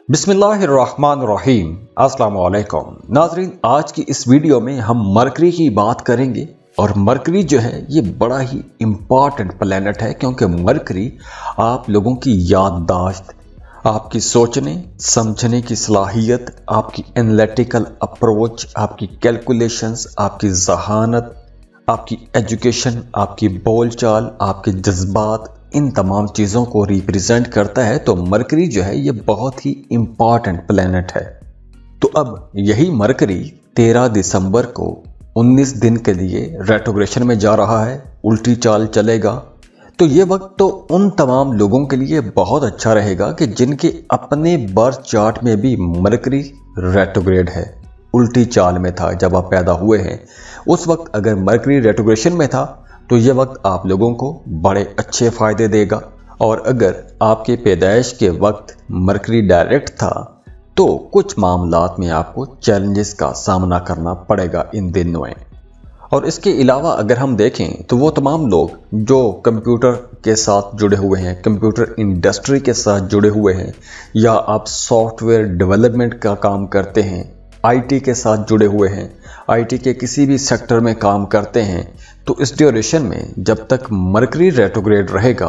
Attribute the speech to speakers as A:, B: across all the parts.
A: बिस्मिल्लाहिर्रहमानिर्रहीम। अस्सलाम वालेकुम नाजरीन, आज की इस वीडियो में हम मरकरी की बात करेंगे। और मरकरी जो है ये बड़ा ही इम्पॉर्टेंट प्लेनेट है, क्योंकि मरकरी आप लोगों की याददाश्त, आपकी सोचने समझने की सलाहियत, आपकी एनालिटिकल अप्रोच, आपकी कैलकुलेशंस, आपकी जहानत, आपकी एजुकेशन, आपकी बोलचाल, आपके जज्बात, इन तमाम चीज़ों को रिप्रेजेंट करता है। तो मरकरी जो है ये बहुत ही इम्पॉर्टेंट प्लेनेट है। तो अब यही मरकरी 13 दिसंबर को 19 दिन के लिए रेट्रोग्रेशन में जा रहा है, उल्टी चाल चलेगा। तो ये वक्त तो उन तमाम लोगों के लिए बहुत अच्छा रहेगा कि जिनके अपने बर्थ चार्ट में भी मरकरी रेट्रोग्रेड है, उल्टी चाल में था। जब आप पैदा हुए हैं उस वक्त अगर मरकरी रेट्रोग्रेशन में था तो ये वक्त आप लोगों को बड़े अच्छे फ़ायदे देगा। और अगर आपके पैदाइश के वक्त मरकरी डायरेक्ट था तो कुछ मामलात में आपको चैलेंजेस का सामना करना पड़ेगा इन दिनों में। और इसके अलावा अगर हम देखें तो वो तमाम लोग जो कंप्यूटर के साथ जुड़े हुए हैं, कंप्यूटर इंडस्ट्री के साथ जुड़े हुए हैं, या आप सॉफ्टवेयर डेवलपमेंट का काम करते हैं, आईटी के साथ जुड़े हुए हैं, आईटी के किसी भी सेक्टर में काम करते हैं, तो इस ड्यूरेशन में जब तक मरकरी रेट्रोग्रेड रहेगा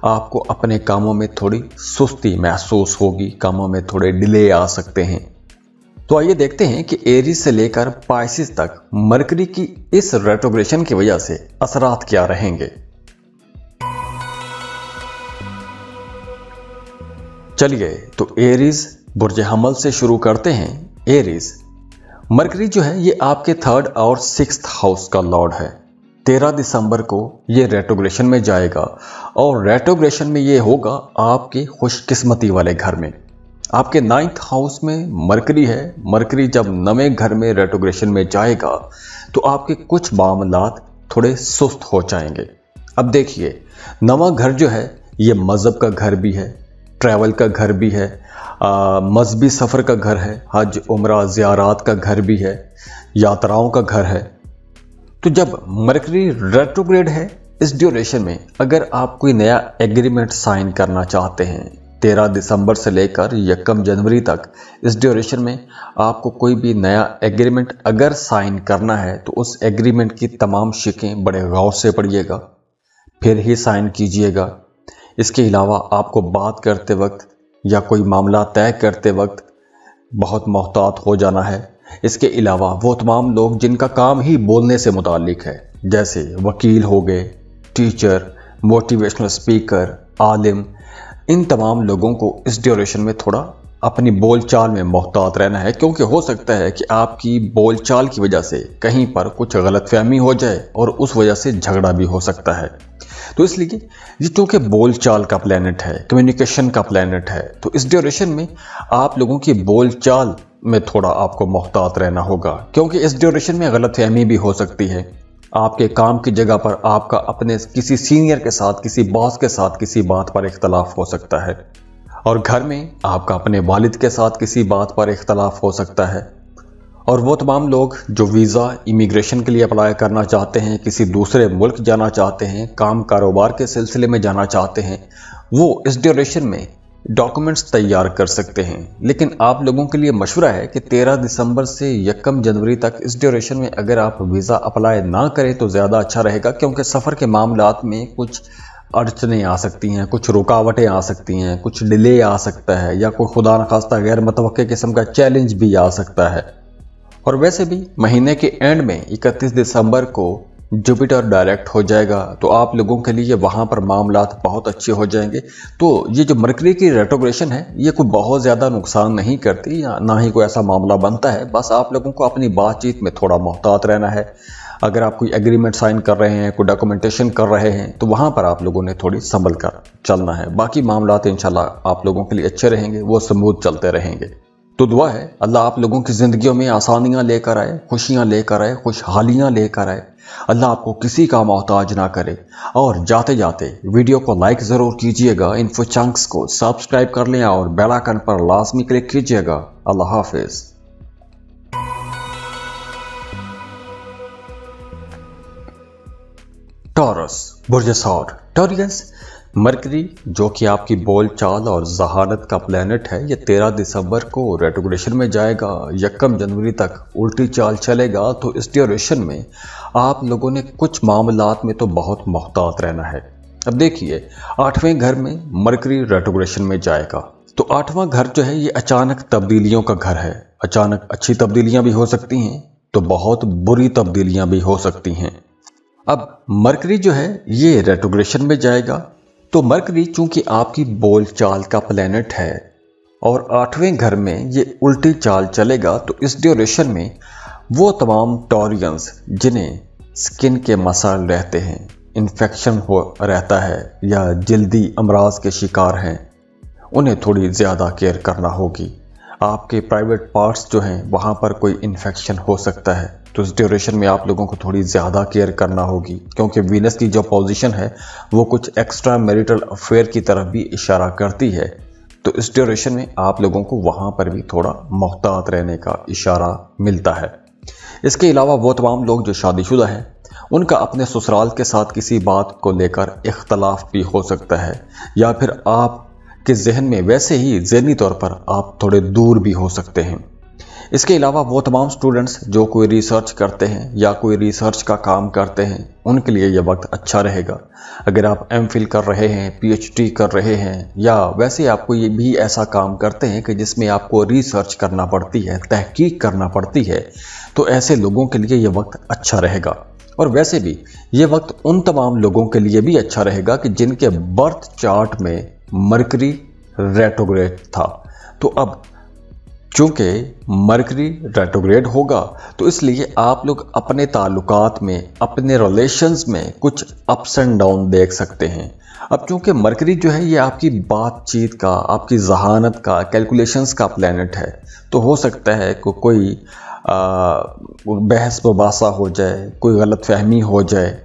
A: आपको अपने कामों में थोड़ी सुस्ती महसूस होगी, कामों में थोड़े डिले आ सकते हैं। तो आइए देखते हैं कि एरीज से लेकर पाइसिस तक मरकरी की इस रेट्रोग्रेशन की वजह से असरात क्या रहेंगे। चलिए तो एरीज बुर्ज हमल से शुरू करते हैं। एरीज मरकरी जो है ये आपके 3rd और 6th हाउस का लॉर्ड है। 13 दिसंबर को ये रेट्रोग्रेशन में जाएगा और रेट्रोग्रेशन में ये होगा आपके खुशकिस्मती वाले घर में। आपके 9th हाउस में मरकरी है। मरकरी जब नवे घर में रेट्रोग्रेशन में जाएगा तो आपके कुछ मामलात थोड़े सुस्त हो जाएंगे। अब देखिए, नवा घर जो है ये मज़हब का घर भी है, ट्रैवल का घर भी है, मजहबी सफ़र का घर है, हज उम्रा ज़ियारात का घर भी है, यात्राओं का घर है। तो जब मरकरी रेट्रोग्रेड है इस ड्यूरेशन में अगर आप कोई नया एग्रीमेंट साइन करना चाहते हैं 13 दिसंबर से लेकर 1 जनवरी तक, इस ड्यूरेशन में आपको कोई भी नया एग्रीमेंट अगर साइन करना है तो उस एग्रीमेंट की तमाम शिकें बड़े गौर से पढ़िएगा, फिर ही साइन कीजिएगा। इसके अलावा आपको बात करते वक्त या कोई मामला तय करते वक्त बहुत मोहतात हो जाना है। इसके अलावा वो तमाम लोग जिनका काम ही बोलने से मुताल्लिक है, जैसे वकील हो गए, टीचर, मोटिवेशनल स्पीकर, आलिम, इन तमाम लोगों को इस ड्यूरेशन में थोड़ा अपनी बोलचाल में मोहतात रहना है, क्योंकि हो सकता है कि आपकी बोलचाल की वजह से कहीं पर कुछ गलतफहमी हो जाए और उस वजह से झगड़ा भी हो सकता है। तो इसलिए ये चूँकि बोलचाल का प्लेनेट है, कम्युनिकेशन का प्लेनेट है, तो इस ड्यूरेशन में आप लोगों की बोलचाल में थोड़ा आपको मोहतात रहना होगा, क्योंकि इस ड्यूरेशन में गलतफहमी भी हो सकती है। आपके काम की जगह पर आपका अपने किसी सीनियर के साथ, किसी बॉस के साथ किसी बात पर इख्तलाफ हो सकता है, और घर में आपका अपने वालिद के साथ किसी बात पर इख्तलाफ हो सकता है। और वो तमाम लोग जो वीज़ा इमिग्रेशन के लिए अप्लाई करना चाहते हैं, किसी दूसरे मुल्क जाना चाहते हैं, काम कारोबार के सिलसिले में जाना चाहते हैं, वो इस ड्यूरेशन में डॉक्यूमेंट्स तैयार कर सकते हैं। लेकिन आप लोगों के लिए मशवरा है कि 13 दिसंबर से 1 जनवरी तक इस ड्यूरेशन में अगर आप वीज़ा अप्लाई ना करें तो ज़्यादा अच्छा रहेगा, क्योंकि सफ़र के मामलात में कुछ अड़चनें आ सकती हैं, कुछ रुकावटें आ सकती हैं, कुछ डिले आ सकता है, या कोई खुदा न खास्ता गैर मुतवक्के किस्म का चैलेंज भी आ सकता है। और वैसे भी महीने के एंड में 31 दिसंबर को जुपिटर डायरेक्ट हो जाएगा, तो आप लोगों के लिए वहाँ पर मामलात बहुत अच्छे हो जाएंगे। तो ये जो मरकरी की रेट्रोग्रेशन है ये कोई बहुत ज़्यादा नुकसान नहीं करती, या ना ही कोई ऐसा मामला बनता है। बस आप लोगों को अपनी बातचीत में थोड़ा मोहतात रहना है। अगर आप कोई एग्रीमेंट साइन कर रहे हैं, कोई डॉक्यूमेंटेशन कर रहे हैं, तो वहाँ पर आप लोगों ने थोड़ी संभल कर चलना है। बाकी मामलात इंशाल्लाह आप लोगों के लिए अच्छे रहेंगे, वो स्मूथ चलते रहेंगे। तो दुआ है अल्लाह आप लोगों की ज़िंदगियों में आसानियाँ लेकर आए, खुशियाँ लेकर आए, खुशहालियाँ लेकर आए। अल्लाह आपको किसी का मोहताज ना करे। और जाते जाते वीडियो को लाइक ज़रूर कीजिएगा, इन्फो चंक्स को सब्सक्राइब कर लें और बेल आइकन पर लाजमी क्लिक कीजिएगा। अल्लाह हाफिज़। टॉरस बुर्ज सौर। टॉरियस मरकरी जो कि आपकी बोल चाल और जहानत का प्लैनेट है, ये 13 दिसंबर को रेट्रोग्रेशन में जाएगा, 1 जनवरी तक उल्टी चाल चलेगा। तो इस ड्यूरेशन में आप लोगों ने कुछ मामलात में तो बहुत मोहतात रहना है। अब देखिए, 8वें घर में मरकरी रेट्रोग्रेशन में जाएगा, तो 8वां घर जो है ये अचानक तब्दीलियों का घर है। अचानक अच्छी तब्दीलियां भी हो सकती हैं, तो बहुत बुरी तब्दीलियां भी हो सकती हैं। अब मरकरी जो है ये रेट्रोग्रेशन में जाएगा, तो मरकरी चूंकि आपकी बोल चाल का प्लैनेट है और 8वें घर में ये उल्टी चाल चलेगा, तो इस ड्यूरेशन में वो तमाम टॉरियंस जिन्हें स्किन के मसाइल रहते हैं, इन्फेक्शन हो रहता है या जल्दी अमराज के शिकार हैं, उन्हें थोड़ी ज़्यादा केयर करना होगी। आपके प्राइवेट पार्ट्स जो हैं वहाँ पर कोई इन्फेक्शन हो सकता है, तो इस ड्यूरेशन में आप लोगों को थोड़ी ज़्यादा केयर करना होगी, क्योंकि वीनस की जो पोजीशन है वो कुछ एक्स्ट्रा मैरिटल अफेयर की तरफ भी इशारा करती है। तो इस ड्यूरेशन में आप लोगों को वहाँ पर भी थोड़ा मोहतात रहने का इशारा मिलता है। इसके अलावा वो तमाम लोग जो शादीशुदा हैं, उनका अपने ससुराल के साथ किसी बात को लेकर इख्तलाफ भी हो सकता है, या फिर आप के जहन में वैसे ही ज़हनी तौर पर आप थोड़े दूर भी हो सकते हैं। इसके अलावा वो तमाम स्टूडेंट्स जो कोई रिसर्च करते हैं या कोई रिसर्च का काम करते हैं, उनके लिए यह वक्त अच्छा रहेगा। अगर आप एमफिल कर रहे हैं, पीएचडी कर रहे हैं, या वैसे आपको ये भी ऐसा काम करते हैं कि जिसमें आपको रिसर्च करना पड़ती है, तहकीक करना पड़ती है, तो ऐसे लोगों के लिए यह वक्त अच्छा रहेगा। और वैसे भी ये वक्त उन तमाम लोगों के लिए भी अच्छा रहेगा कि जिनके बर्थ चार्ट में मरकरी रेट्रोग्रेड था। तो अब चूंकि मरकरी रेट्रोग्रेड होगा, तो इसलिए आप लोग अपने ताल्लुकात में, अपने रिलेशंस में कुछ अप्स एंड डाउन देख सकते हैं। अब चूंकि मरकरी जो है ये आपकी बातचीत का, आपकी जहानत का, कैलकुलेशंस का प्लैनेट है, तो हो सकता है कि कोई बहस मुबासा हो जाए, कोई गलत फहमी हो जाए,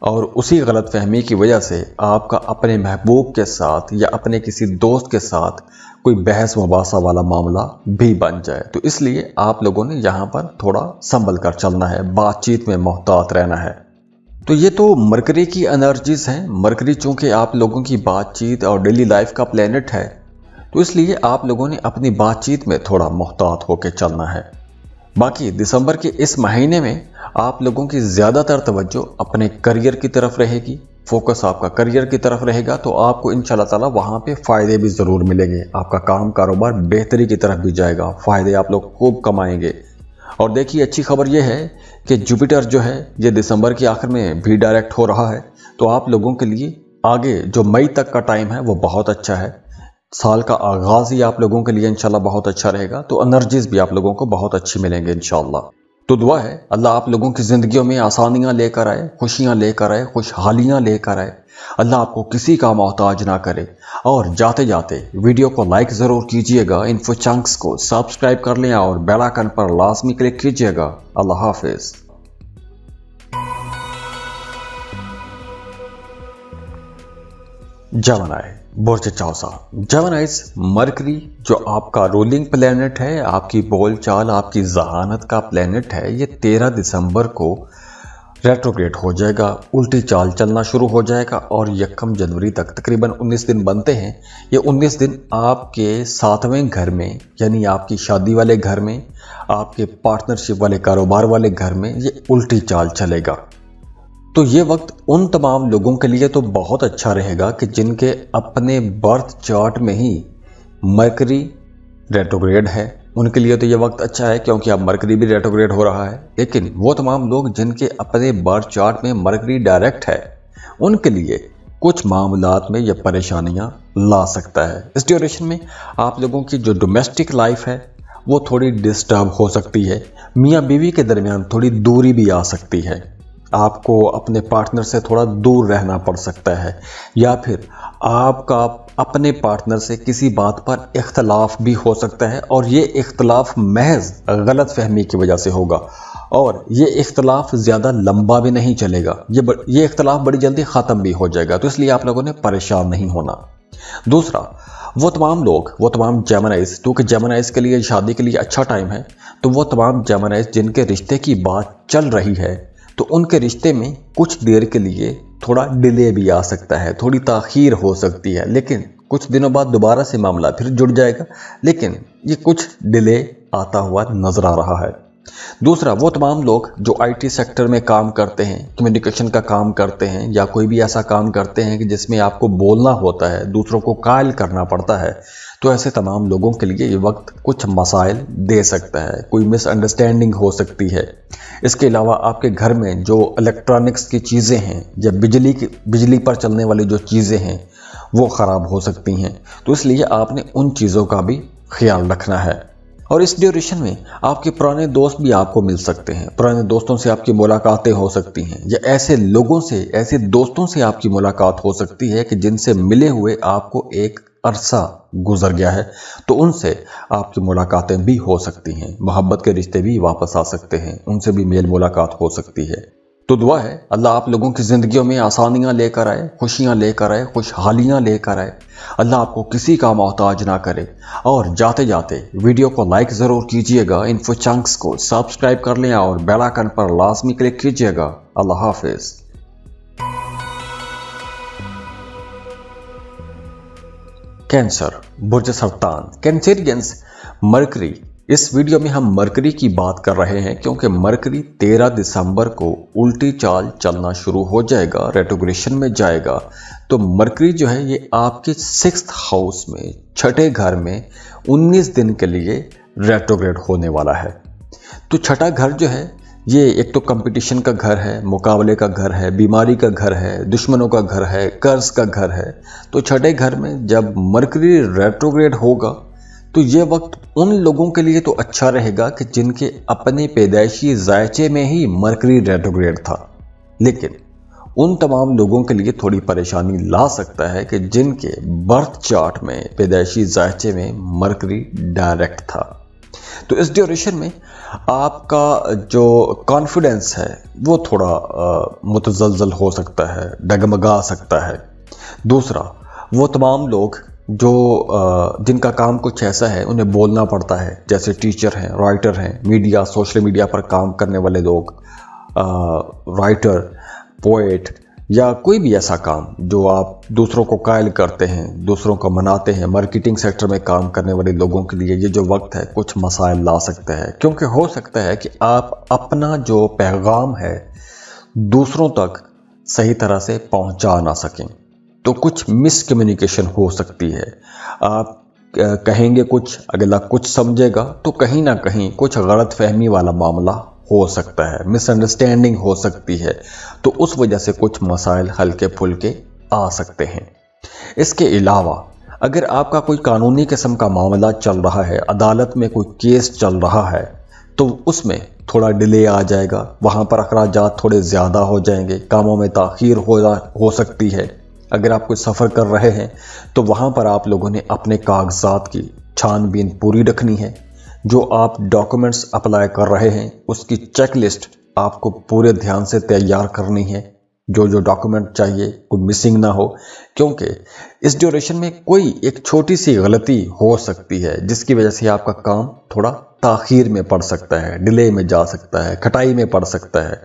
A: और उसी गलत फहमी की वजह से आपका अपने महबूब के साथ या अपने किसी दोस्त के साथ कोई बहस मुबासा वाला मामला भी बन जाए। तो इसलिए आप लोगों ने यहाँ पर थोड़ा संभल कर चलना है, बातचीत में मोहतात रहना है। तो ये तो मरकरी की एनर्जीज हैं। मरकरी चूँकि आप लोगों की बातचीत और डेली लाइफ का प्लैनेट है, तो इसलिए आप लोगों ने अपनी बातचीत में थोड़ा मोहतात होकर चलना है। बाकी दिसंबर के इस महीने में आप लोगों की ज़्यादातर तवज्जो अपने करियर की तरफ रहेगी, फोकस आपका करियर की तरफ रहेगा, तो आपको इंशाल्लाह ताला वहाँ पे फ़ायदे भी ज़रूर मिलेंगे। आपका काम कारोबार बेहतरी की तरफ भी जाएगा, फ़ायदे आप लोग खूब कमाएंगे। और देखिए, अच्छी खबर यह है कि जुपिटर जो है ये दिसंबर के आखिर में भी डायरेक्ट हो रहा है, तो आप लोगों के लिए आगे जो मई तक का टाइम है वो बहुत अच्छा है। साल का आगाज़ ही आप लोगों के लिए इंशाल्लाह बहुत अच्छा रहेगा, तो एनर्जीज भी आप लोगों को बहुत अच्छी मिलेंगे इंशाल्लाह। तो दुआ है अल्लाह आप लोगों की ज़िंदगियों में आसानियाँ लेकर आए, खुशियाँ लेकर आए, खुशहालियाँ लेकर आए। अल्लाह आपको किसी का मोहताज ना करे। और जाते जाते वीडियो को लाइक ज़रूर कीजिएगा, इन्फो चंक्स को सब्सक्राइब कर लें और बेल आइकन पर लाजमी क्लिक कीजिएगा। अल्लाह हाफिज़। जेमिनी बुर्ज चौसा। जेमिनीज मरकरी जो आपका रूलिंग प्लैनेट है, आपकी बोल चाल, आपकी जहानत का प्लैनेट है, ये 13 दिसंबर को रेट्रोग्रेड हो जाएगा, उल्टी चाल चलना शुरू हो जाएगा और 1 जनवरी तक तकरीबन 19 दिन बनते हैं। ये 19 दिन आपके 7वें घर में, यानी आपकी शादी वाले घर में, आपके पार्टनरशिप वाले, कारोबार वाले घर में ये उल्टी चाल चलेगा। तो ये वक्त उन तमाम लोगों के लिए तो बहुत अच्छा रहेगा कि जिनके अपने बर्थ चार्ट में ही मरकरी रेट्रोग्रेड है। उनके लिए तो ये वक्त अच्छा है क्योंकि अब मरकरी भी रेट्रोग्रेड हो रहा है। लेकिन वो तमाम लोग जिनके अपने बर्थ चार्ट में मरकरी डायरेक्ट है, उनके लिए कुछ मामलात में ये परेशानियां ला सकता है। इस ड्यूरेशन में आप लोगों की जो डोमेस्टिक लाइफ है वो थोड़ी डिस्टर्ब हो सकती है। मियाँ बीवी के दरमियान थोड़ी दूरी भी आ सकती है। आपको अपने पार्टनर से थोड़ा दूर रहना पड़ सकता है, या फिर आपका अपने पार्टनर से किसी बात पर इख्तलाफ भी हो सकता है, और ये इख्तलाफ महज गलत फहमी की वजह से होगा, और ये इख्तलाफ ज़्यादा लंबा भी नहीं चलेगा। ये इख्तलाफ बड़ी जल्दी ख़त्म भी हो जाएगा, तो इसलिए आप लोगों ने परेशान नहीं होना। दूसरा, वो तमाम लोग, वो तमाम जेमिनीज, क्योंकि जेमिनीज के लिए शादी के लिए अच्छा टाइम है, तो वो तमाम जेमिनीज जिनके रिश्ते की बात चल रही है, तो उनके रिश्ते में कुछ देर के लिए थोड़ा डिले भी आ सकता है, थोड़ी ताखीर हो सकती है, लेकिन कुछ दिनों बाद दोबारा से मामला फिर जुड़ जाएगा, लेकिन ये कुछ डिले आता हुआ नजर आ रहा है। दूसरा, वो तमाम लोग जो आईटी सेक्टर में काम करते हैं, कम्युनिकेशन का काम करते हैं, या कोई भी ऐसा काम करते हैं कि जिसमें आपको बोलना होता है, दूसरों को कायल करना पड़ता है, तो ऐसे तमाम लोगों के लिए ये वक्त कुछ मसाइल दे सकता है, कोई मिसअंडरस्टैंडिंग हो सकती है। इसके अलावा आपके घर में जो इलेक्ट्रॉनिक्स की चीज़ें हैं या बिजली पर चलने वाली जो चीज़ें हैं वो ख़राब हो सकती हैं, तो इसलिए आपने उन चीज़ों का भी ख्याल रखना है। और इस ड्यूरेशन में आपके पुराने दोस्त भी आपको मिल सकते हैं, पुराने दोस्तों से आपकी मुलाकातें हो सकती हैं, या ऐसे लोगों से, ऐसे दोस्तों से आपकी मुलाकात हो सकती है कि जिनसे मिले हुए आपको एक अरसा गुजर गया है, तो उनसे आपकी मुलाकातें भी हो सकती हैं, मोहब्बत के रिश्ते भी वापस आ सकते हैं, उनसे भी मेल मुलाकात हो सकती है। तो दुआ है अल्लाह आप लोगों की ज़िंदगियों में आसानियाँ लेकर आए, खुशियाँ लेकर आए, खुशहालियाँ लेकर आए। अल्लाह आपको किसी का मोहताज ना करे। और जाते जाते वीडियो को लाइक ज़रूर कीजिएगा, इन्फो चंक्स को सब्सक्राइब कर लें और बेल आइकन पर लाजमी क्लिक कीजिएगा। अल्लाह हाफिज़। कैंसर, बुर्ज सरतान, कैंसेरियंस, मरकरी। इस वीडियो में हम मरकरी की बात कर रहे हैं क्योंकि मरकरी 13 दिसंबर को उल्टी चाल चलना शुरू हो जाएगा, रेट्रोग्रेशन में जाएगा। तो मरकरी जो है ये आपके 6th हाउस में, छठे घर में 19 दिन के लिए रेट्रोग्रेड होने वाला है। तो छठा घर जो है ये एक तो कंपटीशन का घर है, मुकाबले का घर है, बीमारी का घर है, दुश्मनों का घर है, कर्ज का घर है। तो छठे घर में जब मरकरी रेट्रोग्रेड होगा तो ये वक्त उन लोगों के लिए तो अच्छा रहेगा कि जिनके अपने पैदाइशी जायचे में ही मरकरी रेट्रोग्रेड था, लेकिन उन तमाम लोगों के लिए थोड़ी परेशानी ला सकता है कि जिनके बर्थ चार्ट में, पैदाइशी जायचे में मरकरी डायरेक्ट था। तो इस ड्यूरेशन में आपका जो कॉन्फिडेंस है वो थोड़ा मुतज़लज़ल हो सकता है, डगमगा सकता है। दूसरा, वो तमाम लोग जो जिनका काम कुछ ऐसा है, उन्हें बोलना पड़ता है, जैसे टीचर हैं, राइटर हैं, मीडिया, सोशल मीडिया पर काम करने वाले लोग, राइटर, पोएट, या कोई भी ऐसा काम जो आप दूसरों को कायल करते हैं, दूसरों को मनाते हैं, मार्केटिंग सेक्टर में काम करने वाले लोगों के लिए ये जो वक्त है कुछ मसाइल ला सकता है, क्योंकि हो सकता है कि आप अपना जो पैगाम है दूसरों तक सही तरह से पहुंचा ना सकें, तो कुछ मिसकम्युनिकेशन हो सकती है। आप कहेंगे कुछ, अगला कुछ समझेगा, तो कहीं ना कहीं कुछ गलत फहमी वाला मामला हो सकता है, मिसअंडरस्टैंडिंग हो सकती है, तो उस वजह से कुछ मसाइल हल्के फुल्के आ सकते हैं। इसके अलावा अगर आपका कोई कानूनी किस्म का मामला चल रहा है, अदालत में कोई केस चल रहा है, तो उसमें थोड़ा डिले आ जाएगा, वहाँ पर अखराजात थोड़े ज़्यादा हो जाएंगे, कामों में ताख़ीर हो सकती है। अगर आप कोई सफ़र कर रहे हैं तो वहाँ पर आप लोगों ने अपने कागजात की छानबीन पूरी रखनी है। जो आप डॉक्यूमेंट्स अप्लाई कर रहे हैं उसकी चेक लिस्ट आपको पूरे ध्यान से तैयार करनी है, जो जो डॉक्यूमेंट चाहिए कोई मिसिंग ना हो, क्योंकि इस ड्यूरेशन में कोई एक छोटी सी गलती हो सकती है जिसकी वजह से आपका काम थोड़ा ताख़ीर में पड़ सकता है, डिले में जा सकता है, खटाई में पड़ सकता है।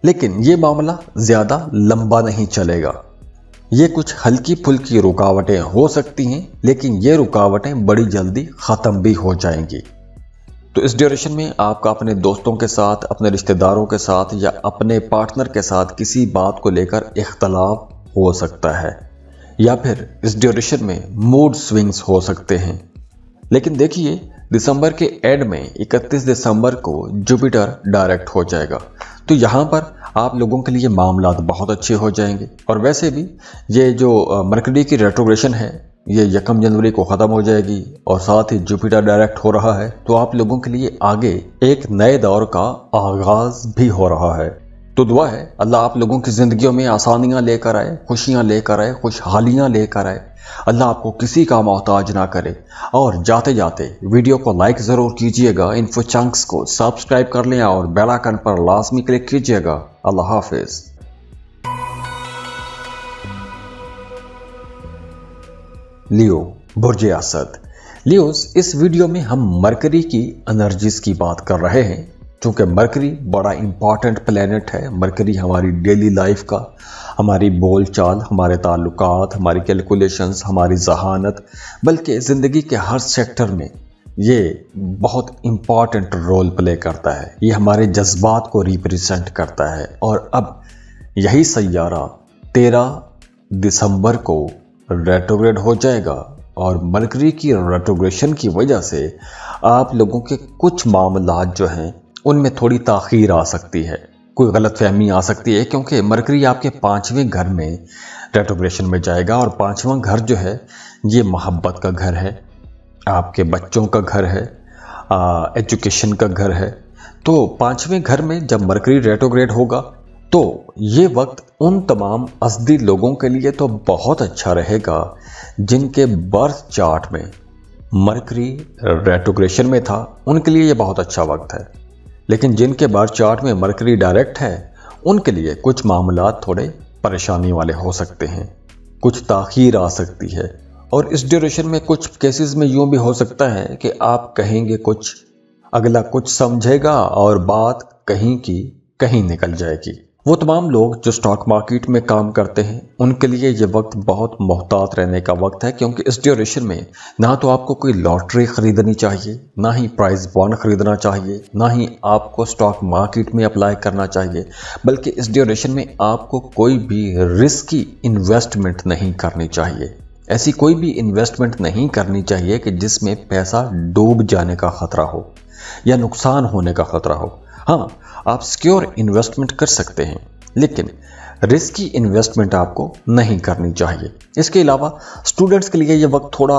A: लेकिन ये मामला ज़्यादा लंबा नहीं चलेगा, ये कुछ हल्की फुल्की रुकावटें हो सकती हैं, लेकिन ये रुकावटें बड़ी जल्दी ख़त्म भी हो जाएंगी। तो इस ड्यूरेशन में आपका अपने दोस्तों के साथ, अपने रिश्तेदारों के साथ या अपने पार्टनर के साथ किसी बात को लेकर इख्तलाफ हो सकता है, या फिर इस ड्यूरेशन में मूड स्विंग्स हो सकते हैं। लेकिन देखिए, दिसंबर के एंड में 31 दिसंबर को जुपिटर डायरेक्ट हो जाएगा, तो यहाँ पर आप लोगों के लिए मामला बहुत अच्छे हो जाएंगे। और वैसे भी ये जो मरकरी की रेट्रोग्रेशन है ये 1 जनवरी को ख़त्म हो जाएगी, और साथ ही जुपिटर डायरेक्ट हो रहा है, तो आप लोगों के लिए आगे एक नए दौर का आगाज़ भी हो रहा है। तो दुआ है अल्लाह आप लोगों की ज़िंदगियों में आसानियाँ लेकर आए, खुशियाँ लेकर आए, खुशहालियाँ लेकर आए। अल्लाह आपको किसी का मोहताज ना करे। और जाते जाते वीडियो को लाइक ज़रूर कीजिएगा, इन्फो चंक्स को सब्सक्राइब कर लें और बेल आइकन पर लाजमी क्लिक कीजिएगा। अल्लाह हाफिज़। लियो, बुर्ज असद। लियोस, इस वीडियो में हम मरकरी की एनर्जीज की बात कर रहे हैं। चूँकि मरकरी बड़ा इम्पॉर्टेंट प्लेनेट है। मरकरी हमारी डेली लाइफ का, हमारी बोल चाल, हमारे ताल्लुकात, हमारी कैलकुलेशंस, हमारी जहानत, बल्कि ज़िंदगी के हर सेक्टर में ये बहुत इम्पॉर्टेंट रोल प्ले करता है। ये हमारे जज्बात को रिप्रेजेंट करता है। और अब यही सैयारा 13 दिसंबर को रेट्रोग्रेड हो जाएगा और मरकरी की रेट्रोग्रेशन की वजह से आप लोगों के कुछ मामलात जो हैं उनमें थोड़ी ताख़ीर आ सकती है, कोई गलतफहमी आ सकती है, क्योंकि मरकरी आपके 5वें घर में रेट्रोग्रेशन में जाएगा और 5वां घर जो है ये मोहब्बत का घर है, आपके बच्चों का घर है, एजुकेशन का घर है। तो 5वें घर में जब मरकरी रेट्रोग्रेड होगा तो ये वक्त उन तमाम असदी लोगों के लिए तो बहुत अच्छा रहेगा जिनके बर्थ चार्ट में मरकरी रेट्रोग्रेशन में था, उनके लिए ये बहुत अच्छा वक्त है। लेकिन जिनके बर्थ चार्ट में मरकरी डायरेक्ट है उनके लिए कुछ मामलात थोड़े परेशानी वाले हो सकते हैं, कुछ ताख़ीर आ सकती है। और इस ड्यूरेशन में कुछ केसेस में यूँ भी हो सकता है कि आप कहेंगे कुछ, अगला कुछ समझेगा और बात कहीं की कहीं निकल जाएगी। वो तमाम लोग जो स्टॉक मार्केट में काम करते हैं उनके लिए ये वक्त बहुत मोहतात रहने का वक्त है, क्योंकि इस ड्यूरेशन में ना तो आपको कोई लॉटरी ख़रीदनी चाहिए, ना ही प्राइज बॉन्ड ख़रीदना चाहिए, ना ही आपको स्टॉक मार्केट में अप्लाई करना चाहिए, बल्कि इस ड्यूरेशन में आपको कोई भी रिस्की इन्वेस्टमेंट नहीं करनी चाहिए। ऐसी कोई भी इन्वेस्टमेंट नहीं करनी चाहिए कि जिसमें पैसा डूब जाने का ख़तरा हो या नुकसान होने का ख़तरा हो। हाँ, आप सिक्योर इन्वेस्टमेंट कर सकते हैं, लेकिन रिस्की इन्वेस्टमेंट आपको नहीं करनी चाहिए। इसके अलावा स्टूडेंट्स के लिए ये वक्त थोड़ा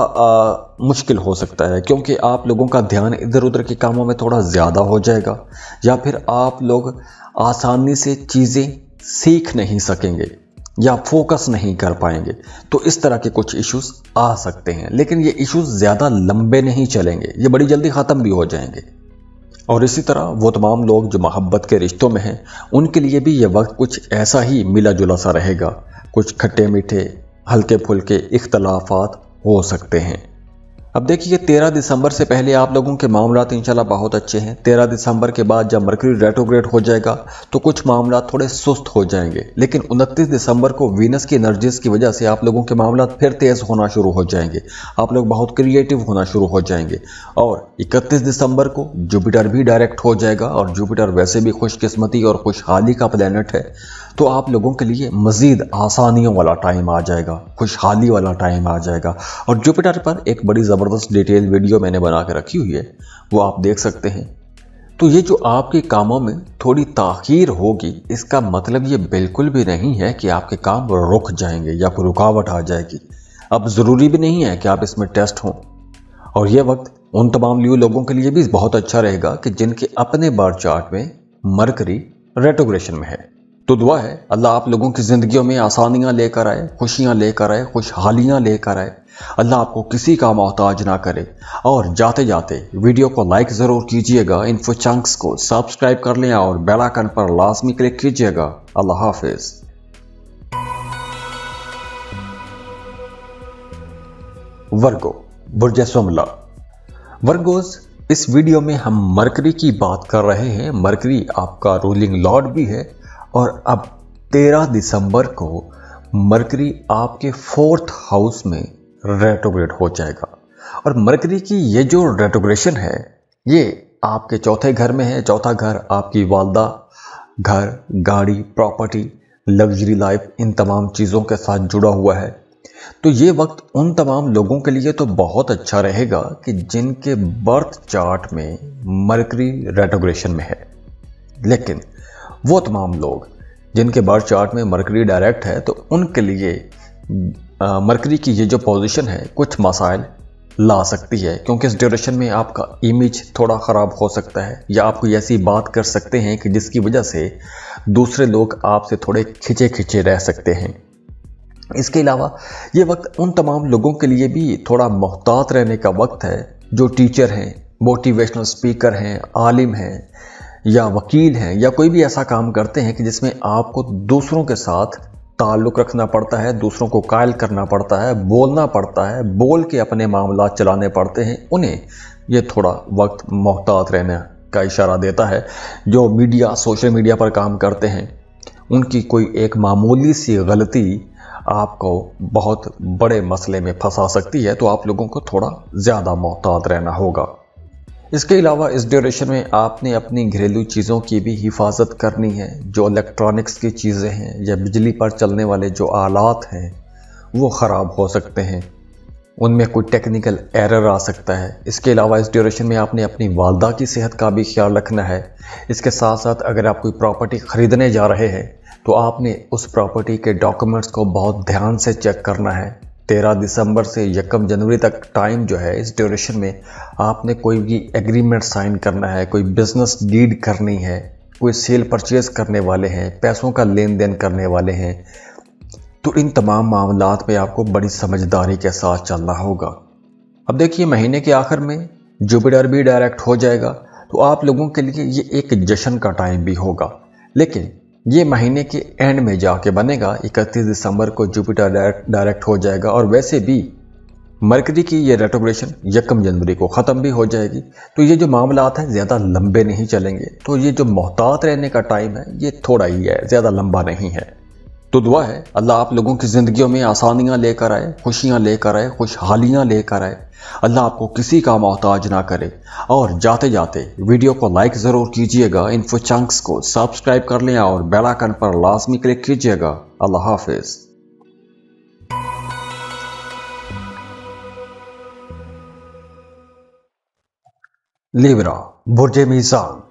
A: मुश्किल हो सकता है, क्योंकि आप लोगों का ध्यान इधर उधर के कामों में थोड़ा ज़्यादा हो जाएगा, या फिर आप लोग आसानी से चीज़ें सीख नहीं सकेंगे या फोकस नहीं कर पाएंगे। तो इस तरह के कुछ इश्यूज आ सकते हैं, लेकिन ये इश्यूज ज़्यादा लंबे नहीं चलेंगे, ये बड़ी जल्दी ख़त्म भी हो जाएंगे। और इसी तरह वो तमाम लोग जो मोहब्बत के रिश्तों में हैं उनके लिए भी ये वक्त कुछ ऐसा ही मिला जुला सा रहेगा। कुछ खट्टे मीठे हल्के फुल्के इख्तलाफात हो सकते हैं। अब देखिए 13 दिसंबर से पहले आप लोगों के मामलात इंशाल्लाह बहुत अच्छे हैं। 13 दिसंबर के बाद जब मरकरी रेट्रोग्रेड हो जाएगा तो कुछ मामलात थोड़े सुस्त हो जाएंगे, लेकिन 29 दिसंबर को वीनस की एनर्जीज की वजह से आप लोगों के मामलात फिर तेज़ होना शुरू हो जाएंगे। आप लोग बहुत क्रिएटिव होना शुरू हो जाएंगे। और 31 दिसंबर को जुपिटर भी डायरेक्ट हो जाएगा, और जुपिटर वैसे भी खुशकिस्मती और खुशहाली का प्लैनेट है, तो आप लोगों के लिए मज़ीद आसानियों वाला टाइम आ जाएगा, खुशहाली वाला टाइम आ जाएगा। और जुपिटर पर एक बड़ी ज़बरदस्त डिटेल वीडियो मैंने बना के रखी हुई है, वो आप देख सकते हैं। तो ये जो आपके कामों में थोड़ी ताख़ीर होगी, इसका मतलब ये बिल्कुल भी नहीं है कि आपके काम रुक जाएंगे या कोई रुकावट आ जाएगी। अब ज़रूरी भी नहीं है कि आप इसमें टेस्ट हों। और ये वक्त उन तमाम लियो लोगों के लिए भी बहुत अच्छा रहेगा कि जिनके अपने बर्थ चार्ट में मरकरी रेट्रोग्रेशन में है। तो दुआ है अल्लाह आप लोगों की ज़िंदगियों में आसानियाँ लेकर आए, खुशियाँ लेकर आए, खुशहालियाँ लेकर आए। अल्लाह आपको किसी का मोहताज ना करे। और जाते जाते वीडियो को लाइक ज़रूर कीजिएगा, इन्फो चंक्स को सब्सक्राइब कर लें और बेल आइकन पर लाजमी क्लिक कीजिएगा। अल्लाह हाफिज़। वर्गो बुर्ज स्वमला। वर्गोस, इस वीडियो में हम मरकरी की बात कर रहे हैं। मरकरी आपका रूलिंग लॉर्ड भी है, और अब 13 दिसंबर को मरकरी आपके 4th हाउस में रेट्रोग्रेड हो जाएगा। और मरकरी की ये जो रेट्रोग्रेशन है ये आपके 4थे घर में है। 4था घर आपकी वालदा, घर, गाड़ी, प्रॉपर्टी, लग्जरी लाइफ, इन तमाम चीज़ों के साथ जुड़ा हुआ है। तो ये वक्त उन तमाम लोगों के लिए तो बहुत अच्छा रहेगा कि जिनके बर्थ चार्ट में मरकरी रेट्रोग्रेशन में है। लेकिन वो तमाम लोग जिनके बर्थ चार्ट में मरकरी डायरेक्ट है, तो उनके लिए मरकरी की ये जो पोजीशन है कुछ मसाइल ला सकती है, क्योंकि इस ड्यूरेशन में आपका इमेज थोड़ा ख़राब हो सकता है, या आप कोई ऐसी बात कर सकते हैं कि जिसकी वजह से दूसरे लोग आपसे थोड़े खिंचे खिंचे रह सकते हैं। इसके अलावा ये वक्त उन तमाम लोगों के लिए भी थोड़ा मोहतात रहने का वक्त है जो टीचर हैं, मोटिवेशनल स्पीकर हैं, आलिम हैं, या वकील हैं, या कोई भी ऐसा काम करते हैं कि जिसमें आपको दूसरों के साथ ताल्लुक़ रखना पड़ता है, दूसरों को कायल करना पड़ता है, बोलना पड़ता है, बोल के अपने मामला चलाने पड़ते हैं। उन्हें ये थोड़ा वक्त मोहतात रहना का इशारा देता है। जो मीडिया, सोशल मीडिया पर काम करते हैं, उनकी कोई एक मामूली सी गलती आपको बहुत बड़े मसले में फंसा सकती है, तो आप लोगों को थोड़ा ज़्यादा मोहतात रहना होगा। इसके अलावा इस ड्यूरेशन में आपने अपनी घरेलू चीज़ों की भी हिफाजत करनी है। जो इलेक्ट्रॉनिक्स की चीज़ें हैं या बिजली पर चलने वाले जो आलात हैं वो ख़राब हो सकते हैं, उनमें कोई टेक्निकल एरर आ सकता है। इसके अलावा इस ड्यूरेशन में आपने अपनी वालदा की सेहत का भी ख्याल रखना है। इसके साथ साथ अगर आप कोई प्रॉपर्टी ख़रीदने जा रहे हैं तो आपने उस प्रॉपर्टी के डॉक्यूमेंट्स को बहुत ध्यान से चेक करना है। 13 दिसंबर से 1 जनवरी तक टाइम जो है, इस ड्यूरेशन में आपने कोई भी एग्रीमेंट साइन करना है, कोई बिजनेस डीड करनी है, कोई सेल परचेज करने वाले हैं, पैसों का लेन देन करने वाले हैं, तो इन तमाम मामलात में आपको बड़ी समझदारी के साथ चलना होगा। अब देखिए, महीने के आखिर में जुपिटर भी डायरेक्ट हो जाएगा, तो आप लोगों के लिए ये एक जश्न का टाइम भी होगा। लेकिन ये महीने के एंड में जाके बनेगा। 31 दिसंबर को जुपिटर डायरेक्ट हो जाएगा और वैसे भी मरकरी की ये रेट्रोग्रेशन 1 जनवरी को ख़त्म भी हो जाएगी। तो ये जो मामलात हैं ज़्यादा लंबे नहीं चलेंगे। तो ये जो मोहतात रहने का टाइम है ये थोड़ा ही है, ज़्यादा लंबा नहीं है। तो दुआ है अल्लाह आप लोगों की ज़िंदगियों में आसानियाँ लेकर आए, खुशियाँ लेकर आए, खुशहालियाँ लेकर आए। अल्लाह आपको किसी का मोहताज ना करे। और जाते जाते वीडियो को लाइक ज़रूर कीजिएगा, इन्फो चंक्स को सब्सक्राइब कर लें और बेल आइकन पर लाजमी क्लिक कीजिएगा। अल्लाह हाफिज़। लिब्रा, बुर्जे मीज़ान।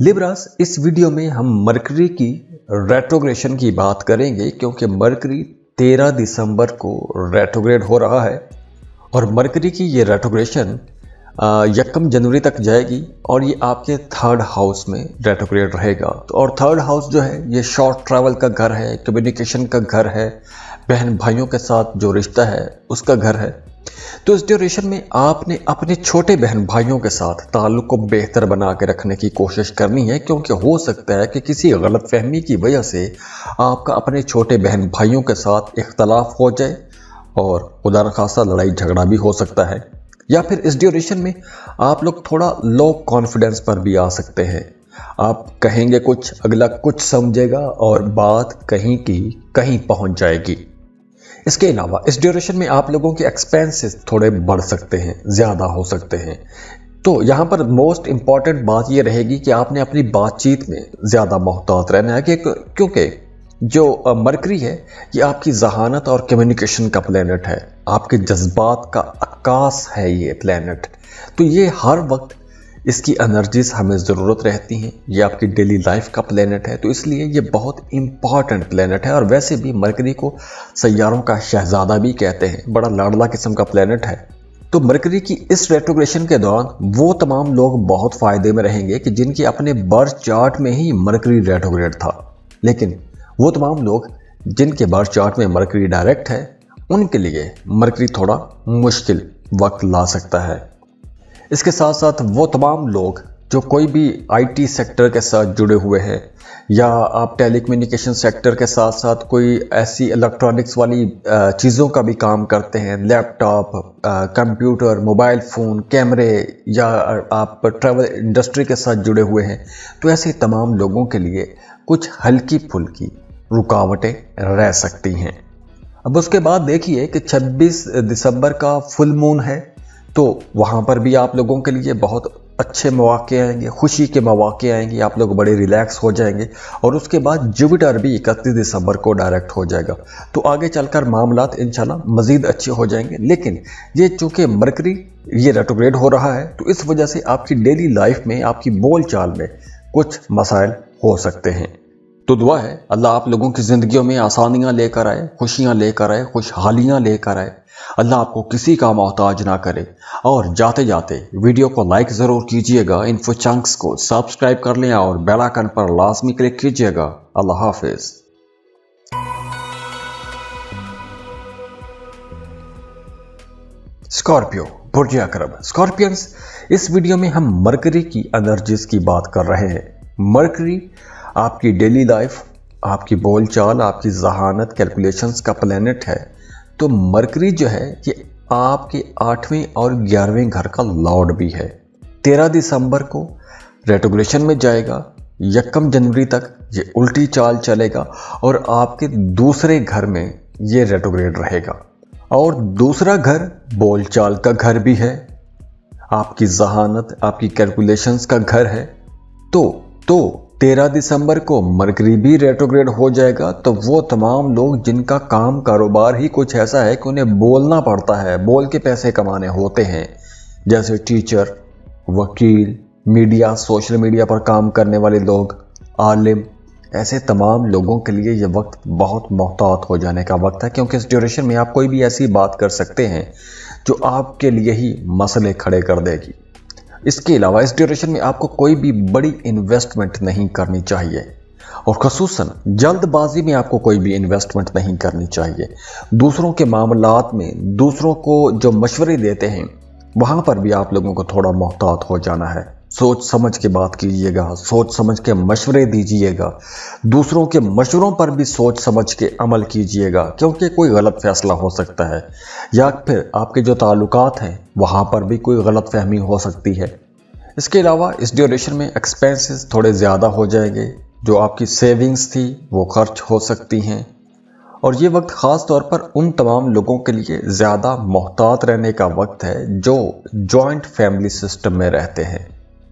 A: लिब्रास, इस वीडियो में हम मरकरी की रेट्रोग्रेशन की बात करेंगे, क्योंकि मरकरी 13 दिसंबर को रेट्रोग्रेड हो रहा है और मरकरी की ये रेट्रोग्रेशन 1 जनवरी तक जाएगी और ये आपके 3rd हाउस में रेट्रोग्रेड रहेगा। तो और 3rd हाउस जो है ये शॉर्ट ट्रैवल का घर है, कम्युनिकेशन का घर है, बहन भाइयों के साथ जो रिश्ता है उसका घर है। तो इस ड्यूरेशन में आपने अपने छोटे बहन भाइयों के साथ ताल्लुक़ को बेहतर बना के रखने की कोशिश करनी है, क्योंकि हो सकता है कि किसी गलत फहमी की वजह से आपका अपने छोटे बहन भाइयों के साथ इख्तलाफ हो जाए और खुदा न खासा लड़ाई झगड़ा भी हो सकता है। या फिर इस ड्यूरेशन में आप लोग थोड़ा लो कॉन्फिडेंस पर भी आ सकते हैं। आप कहेंगे कुछ, अगला कुछ समझेगा और बात कहीं की कहीं पहुंच जाएगी। इसके अलावा इस ड्यूरेशन में आप लोगों के एक्सपेंसेस थोड़े बढ़ सकते हैं, ज़्यादा हो सकते हैं। तो यहाँ पर मोस्ट इम्पॉर्टेंट बात ये रहेगी कि आपने अपनी बातचीत में ज़्यादा मोहतात रहना है, क्योंकि जो मरकरी है ये आपकी जहानत और कम्युनिकेशन का प्लैनेट है, आपके जज्बात का अक्कास है ये प्लैनेट। तो ये हर वक्त इसकी एनर्जीज हमें ज़रूरत रहती हैं। ये आपकी डेली लाइफ का प्लैनेट है, तो इसलिए ये बहुत इम्पॉर्टेंट प्लैनेट है। और वैसे भी मरकरी को सैयारों का शहजादा भी कहते हैं, बड़ा लाडला किस्म का प्लैनेट है। तो मरकरी की इस रेट्रोग्रेशन के दौरान वो तमाम लोग बहुत फ़ायदे में रहेंगे कि जिनके अपने बर्थ चार्ट में ही मरकरी रेट्रोग्रेड था। लेकिन वो तमाम लोग जिनके बर्थ चार्ट में मरकरी डायरेक्ट है, उनके लिए मरकरी थोड़ा मुश्किल वक्त ला सकता है। इसके साथ साथ वो तमाम लोग जो कोई भी आईटी सेक्टर के साथ जुड़े हुए हैं, या आप टेलीकम्युनिकेशन सेक्टर के साथ साथ कोई ऐसी इलेक्ट्रॉनिक्स वाली चीज़ों का भी काम करते हैं, लैपटॉप, कंप्यूटर, मोबाइल फ़ोन, कैमरे, या आप ट्रैवल इंडस्ट्री के साथ जुड़े हुए हैं, तो ऐसे तमाम लोगों के लिए कुछ हल्की फुल्की रुकावटें रह सकती हैं। अब उसके बाद देखिए कि 26 दिसंबर का फुल मून है, तो वहाँ पर भी आप लोगों के लिए बहुत अच्छे मौके आएंगे, खुशी के मौके आएंगे, आप लोग बड़े रिलैक्स हो जाएंगे। और उसके बाद जुपिटर भी 31 दिसंबर को डायरेक्ट हो जाएगा, तो आगे चलकर मामलात इंशाल्लाह मज़ीद अच्छे हो जाएंगे। लेकिन ये चूँकि मरकरी ये रेट्रोग्रेड हो रहा है, तो इस वजह से आपकी डेली लाइफ में, आपकी बोल चाल में कुछ मसाइल हो सकते हैं। तो दुआ है अल्लाह आप लोगों की ज़िंदगियों में आसानियाँ लेकर आए, खुशियाँ लेकर आए, खुशहालियाँ लेकर आए। अल्लाह आपको किसी का मोहताज ना करे। और जाते जाते वीडियो को लाइक ज़रूर कीजिएगा, इन्फो चंक्स को सब्सक्राइब कर लें और बेल आइकन पर लाजमी क्लिक कीजिएगा। अल्लाह हाफिज़। स्कॉर्पियो, बुर्ज अकरब। स्कॉर्पियंस, इस वीडियो में हम मरकरी की एनर्जीज की बात कर रहे हैं। मरकरी आपकी डेली लाइफ, आपकी बोलचाल, आपकी जहानत, कैलकुलेशंस का प्लैनेट है। तो मरकरी जो है ये आपके 8वें और 11वें घर का लॉर्ड भी है। 13 दिसंबर को रेट्रोग्रेशन में जाएगा। 1 जनवरी तक ये उल्टी चाल चलेगा और आपके दूसरे घर में ये रेट्रोग्रेड रहेगा। और दूसरा घर बोलचाल का घर भी है, आपकी जहानत, आपकी कैलकुलेशंस का घर है। तो 13 दिसंबर को मरकरी भी रेट्रोग्रेड हो जाएगा। तो वो तमाम लोग जिनका काम कारोबार ही कुछ ऐसा है कि उन्हें बोलना पड़ता है, बोल के पैसे कमाने होते हैं, जैसे टीचर, वकील, मीडिया, सोशल मीडिया पर काम करने वाले लोग, आलिम, ऐसे तमाम लोगों के लिए ये वक्त बहुत मोहतात हो जाने का वक्त है, क्योंकि इस ड्यूरेशन में आप कोई भी ऐसी बात कर सकते हैं जो आपके लिए ही मसले खड़े कर देगी। इसके अलावा इस ड्यूरेशन में आपको कोई भी बड़ी इन्वेस्टमेंट नहीं करनी चाहिए और ख़ुसूसन जल्दबाजी में आपको कोई भी इन्वेस्टमेंट नहीं करनी चाहिए। दूसरों के मामलात में दूसरों को जो मशवरे देते हैं वहाँ पर भी आप लोगों को थोड़ा मोहतात हो जाना है। सोच समझ के बात कीजिएगा, सोच समझ के मशवरे दीजिएगा, दूसरों के मशवरों पर भी सोच समझ के अमल कीजिएगा, क्योंकि कोई गलत फैसला हो सकता है या फिर आपके जो ताल्लुकात हैं वहाँ पर भी कोई गलत फहमी हो सकती है। इसके अलावा इस ड्यूरेशन में एक्सपेंसेस थोड़े ज़्यादा हो जाएंगे, जो आपकी सेविंग्स थी वो खर्च हो सकती हैं। और ये वक्त ख़ास तौर पर उन तमाम लोगों के लिए ज़्यादा मोहतात रहने का वक्त है जो जॉइंट फैमिली सिस्टम में रहते हैं,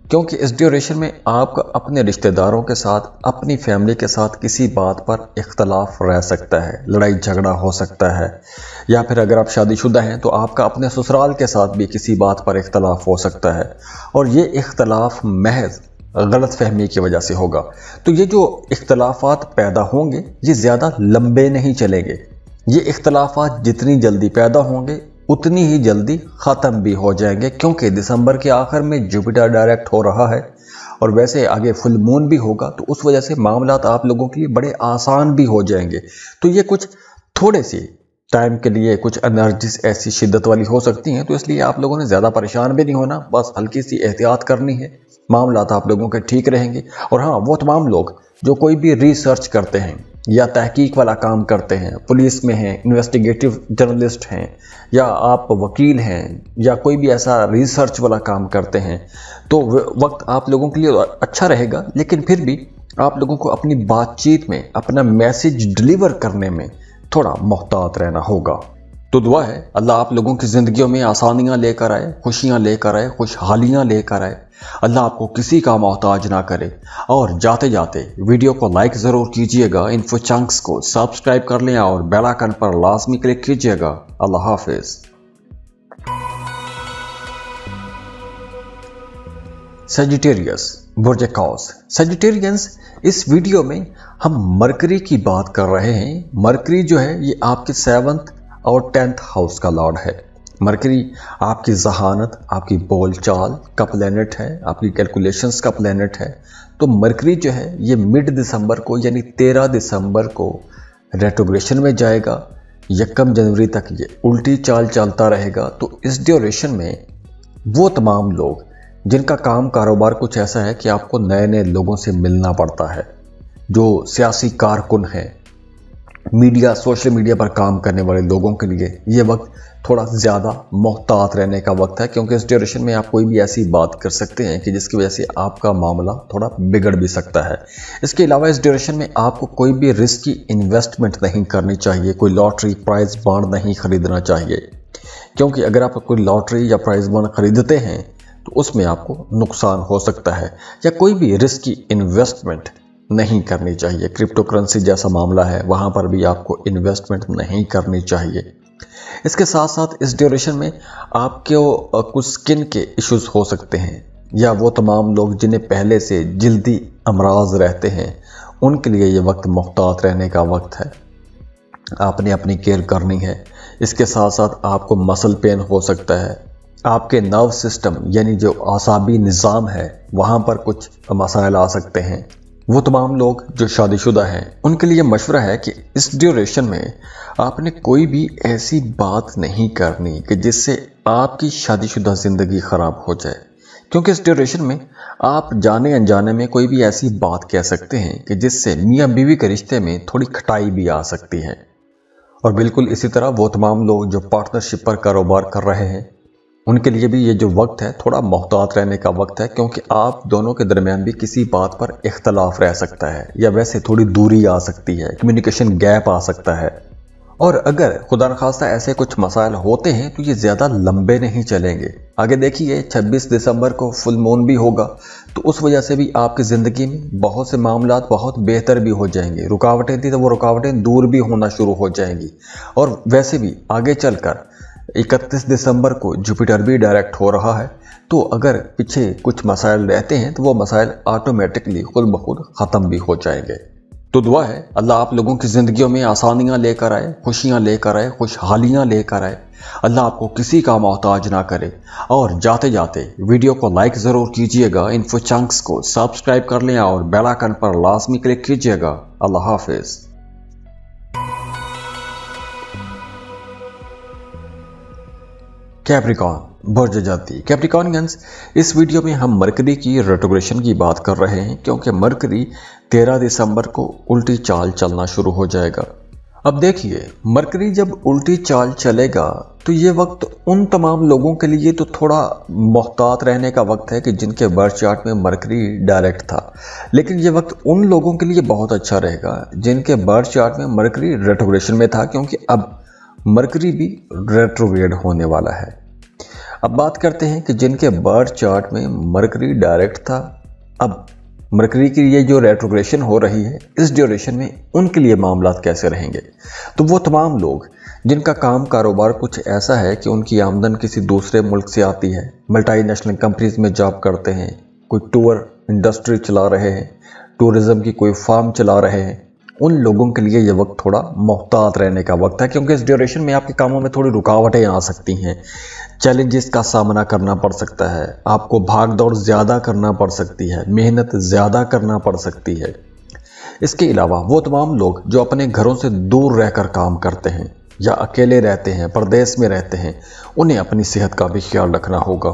A: क्योंकि इस ड्यूरेशन में आपका अपने रिश्तेदारों के साथ, अपनी फैमिली के साथ किसी बात पर इख्तलाफ रह सकता है, लड़ाई झगड़ा हो सकता है, या फिर अगर आप शादीशुदा हैं तो आपका अपने ससुराल के साथ भी किसी बात पर इख्तलाफ हो सकता है और ये इख्तलाफ महज गलत फहमी की वजह से होगा। तो ये जो इख्तलाफात पैदा होंगे ये ज़्यादा लंबे नहीं चलेंगे। ये इख्तलाफात जितनी जल्दी पैदा होंगे उतनी ही जल्दी ख़त्म भी हो जाएंगे, क्योंकि दिसंबर के आखिर में जुपिटर डायरेक्ट हो रहा है और वैसे आगे फुल मून भी होगा, तो उस वजह से मामलात आप लोगों के लिए बड़े आसान भी हो जाएंगे। तो ये कुछ थोड़े से टाइम के लिए कुछ एनर्जीज ऐसी शिद्दत वाली हो सकती हैं, तो इसलिए आप लोगों ने ज़्यादा परेशान भी नहीं होना, बस हल्की सी एहतियात करनी है, मामलात आप लोगों के ठीक रहेंगे। और हाँ, वो तमाम लोग जो कोई भी रिसर्च करते हैं या तहकीक वाला काम करते हैं, पुलिस में हैं, इन्वेस्टिगेटिव जर्नलिस्ट हैं, या आप वकील हैं, या कोई भी ऐसा रिसर्च वाला काम करते हैं, तो वक्त आप लोगों के लिए अच्छा रहेगा। लेकिन फिर भी आप लोगों को अपनी बातचीत में अपना मैसेज डिलीवर करने में थोड़ा मोहतात रहना होगा। तो दुआ है अल्लाह आप लोगों की ज़िंदगियों में आसानियाँ लेकर आए, खुशियाँ लेकर आए, खुशहालियाँ लेकर आए। अल्लाह आपको किसी का मोहताज ना करे। और जाते जाते वीडियो को लाइक ज़रूर कीजिएगा, इन्फो चंक्स को सब्सक्राइब कर लें और बेल आइकन पर लाजमी क्लिक कीजिएगा। अल्लाह हाफिज़। सजिटेरियस, बुर्ज कौस। सजिटेरियंस, इस वीडियो में हम मरकरी की बात कर रहे हैं। मरकरी जो है ये आपके 7th और 10th हाउस का लॉर्ड है। मरकरी आपकी जहानत, आपकी बोलचाल का प्लैनेट है, आपकी कैलकुलेशंस का प्लैनेट है। तो मरकरी जो है ये मिड दिसंबर को यानी 13 दिसंबर को रेट्रोग्रेशन में जाएगा। 1 जनवरी तक ये उल्टी चाल चलता रहेगा। तो इस ड्यूरेशन में वो तमाम लोग जिनका काम कारोबार कुछ ऐसा है कि आपको नए नए लोगों से मिलना पड़ता है, जो सियासी कारकुन हैं, मीडिया, सोशल मीडिया पर काम करने वाले लोगों के लिए ये वक्त थोड़ा ज़्यादा मोहतात रहने का वक्त है, क्योंकि इस ड्यूरेशन में आप कोई भी ऐसी बात कर सकते हैं कि जिसकी वजह से आपका मामला थोड़ा बिगड़ भी सकता है। इसके अलावा इस ड्यूरेशन में आपको कोई भी रिस्की इन्वेस्टमेंट नहीं करनी चाहिए, कोई लॉटरी, प्राइज बॉन्ड नहीं खरीदना चाहिए, क्योंकि अगर आप कोई लॉटरी या प्राइज बॉन्ड खरीदते हैं तो उसमें आपको नुकसान हो सकता है। या कोई भी रिस्की इन्वेस्टमेंट नहीं करनी चाहिए। क्रिप्टो करेंसी जैसा मामला है वहाँ पर भी आपको इन्वेस्टमेंट नहीं करनी चाहिए। इसके साथ साथ इस ड्यूरेशन में आपको कुछ स्किन के इश्यूज हो सकते हैं, या वो तमाम लोग जिन्हें पहले से जल्दी अमराज रहते हैं उनके लिए ये वक्त मोहतात रहने का वक्त है। आपने अपनी केयर करनी है। इसके साथ साथ आपको मसल पेन हो सकता है, आपके नर्व सिस्टम यानी जो आसाबी निज़ाम है वहाँ पर कुछ मसाइल आ सकते हैं। वो तमाम लोग जो शादीशुदा हैं उनके लिए मशवरा है कि इस ड्यूरेशन में आपने कोई भी ऐसी बात नहीं करनी कि जिससे आपकी शादीशुदा ज़िंदगी ख़राब हो जाए, क्योंकि इस ड्यूरेशन में आप जाने अनजाने में कोई भी ऐसी बात कह सकते हैं कि जिससे मियाँ बीवी के रिश्ते में थोड़ी खटाई भी आ सकती है। और बिल्कुल इसी तरह वो तमाम लोग जो पार्टनरशिप पर कारोबार कर रहे हैं उनके लिए भी ये जो वक्त है थोड़ा मोहतात रहने का वक्त है, क्योंकि आप दोनों के दरमियान भी किसी बात पर इख्तलाफ रह सकता है या वैसे थोड़ी दूरी आ सकती है, कम्युनिकेशन गैप आ सकता है। और अगर खुदा न खास्ता ऐसे कुछ मसाइल होते हैं तो ये ज़्यादा लंबे नहीं चलेंगे। आगे देखिए 26 दिसंबर को फुल मून भी होगा, तो उस वजह से भी आपकी ज़िंदगी में बहुत से मामलात बहुत बेहतर भी हो जाएंगे। रुकावटें थी तो वो रुकावटें दूर भी होना शुरू हो जाएंगी। और वैसे भी आगे चलकर 31 दिसंबर को जुपिटर भी डायरेक्ट हो रहा है, तो अगर पीछे कुछ मसाइल रहते हैं तो वो मसाइल ऑटोमेटिकली खुद ब खुद ख़त्म भी हो जाएंगे। तो दुआ है अल्लाह आप लोगों की ज़िंदगियों में आसानियाँ लेकर आए, खुशियाँ लेकर आए, खुशहालियाँ लेकर आए। अल्लाह आपको किसी का मोहताज ना करे। और जाते जाते वीडियो को लाइक ज़रूर कीजिएगा, इन्फो चंक्स को सब्सक्राइब कर लें और बेल आइकन पर लाजमी क्लिक कीजिएगा। अल्लाह हाफिज़। कैप्रिकॉर्न बुर्ज जाति। कैप्रिकॉर्नियंस, इस वीडियो में हम मरकरी की रेट्रोग्रेशन की बात कर रहे हैं, क्योंकि मरकरी 13 दिसंबर को उल्टी चाल चलना शुरू हो जाएगा। अब देखिए, मरकरी जब उल्टी चाल चलेगा तो ये वक्त उन तमाम लोगों के लिए तो थोड़ा मोहतात रहने का वक्त है कि जिनके बर्थ चार्ट में मरकरी डायरेक्ट था, लेकिन ये वक्त उन लोगों के लिए बहुत अच्छा रहेगा जिनके बर्थ चार्ट में मरकरी रेट्रोग्रेशन में था, क्योंकि अब मरकरी भी रेट्रोग्रेड होने वाला है। अब बात करते हैं कि जिनके बर्थ चार्ट में मरकरी डायरेक्ट था, अब मरकरी की ये जो रेट्रोग्रेशन हो रही है इस ड्यूरेशन में उनके लिए मामलात कैसे रहेंगे। तो वो तमाम लोग जिनका काम कारोबार कुछ ऐसा है कि उनकी आमदन किसी दूसरे मुल्क से आती है, मल्टीनेशनल कंपनीज में जॉब करते हैं, कोई टूर इंडस्ट्री चला रहे हैं, टूरिज़्म की कोई फार्म चला रहे हैं, उन लोगों के लिए ये वक्त थोड़ा मोहतात रहने का वक्त है, क्योंकि इस ड्यूरेशन में आपके कामों में थोड़ी रुकावटें आ सकती हैं, चैलेंजेस का सामना करना पड़ सकता है, आपको भाग दौड़ ज़्यादा करना पड़ सकती है, मेहनत ज़्यादा करना पड़ सकती है। इसके अलावा वो तमाम लोग जो अपने घरों से दूर रहकर काम करते हैं या अकेले रहते हैं, परदेश में रहते हैं, उन्हें अपनी सेहत का भी ख्याल रखना होगा,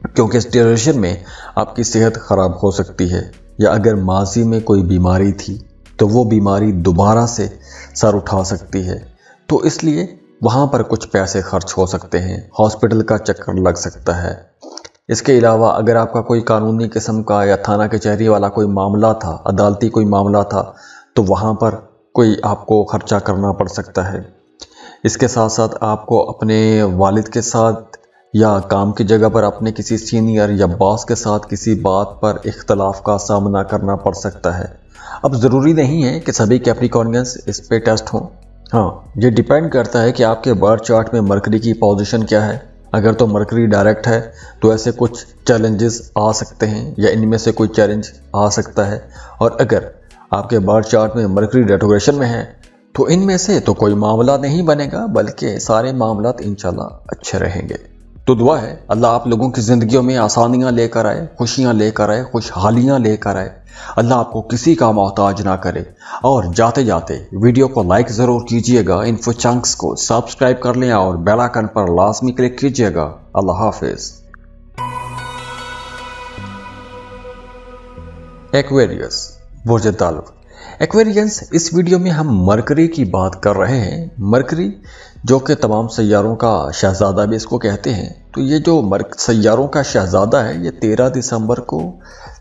A: क्योंकि इस ड्यूरेशन में आपकी सेहत ख़राब हो सकती है, या अगर माजी में कोई बीमारी थी तो वो बीमारी दोबारा से सर उठा सकती है। तो इसलिए वहाँ पर कुछ पैसे खर्च हो सकते हैं, हॉस्पिटल का चक्कर लग सकता है। इसके अलावा अगर आपका कोई कानूनी किस्म का या थाना कचहरी वाला कोई मामला था, अदालती कोई मामला था, तो वहाँ पर कोई आपको खर्चा करना पड़ सकता है। इसके साथ साथ आपको अपने वालिद के साथ या काम की जगह पर अपने किसी सीनियर या बॉस के साथ किसी बात पर इख्तलाफ का सामना करना पड़ सकता है। अब ज़रूरी नहीं है कि सभी कैप्रिकॉर्नियंस इस पे टेस्ट हों। हाँ, ये डिपेंड करता है कि आपके बर्थ चार्ट में मरकरी की पोजीशन क्या है। अगर तो मरकरी डायरेक्ट है तो ऐसे कुछ चैलेंजेस आ सकते हैं या इनमें से कोई चैलेंज आ सकता है, और अगर आपके बर्थ चार्ट में मरकरी रेट्रोग्रेशन में है तो इनमें से तो कोई मामला नहीं बनेगा, बल्कि सारे मामलात इंशाल्लाह अच्छे रहेंगे। तो दुआ है अल्लाह आप लोगों की ज़िंदगियों में आसानियाँ लेकर आए, खुशियाँ लेकर आए, खुशहालियाँ लेकर आए। अल्लाह आपको किसी का मोहताज ना करे। और जाते जाते वीडियो को लाइक ज़रूर कीजिएगा, इन्फो चंक्स को सब्सक्राइब कर लें और बेल आइकन पर लाजमी क्लिक कीजिएगा। अल्लाह हाफिज़। एक्वेरियस बुर्ज ताल्लुक। एक्वेरियंस, इस वीडियो में हम मरकरी की बात कर रहे हैं। मरकरी जो कि तमाम सैयारों का शहज़ादा भी इसको कहते हैं, तो ये जो सैयारों का शहज़ादा है ये 13 दिसंबर को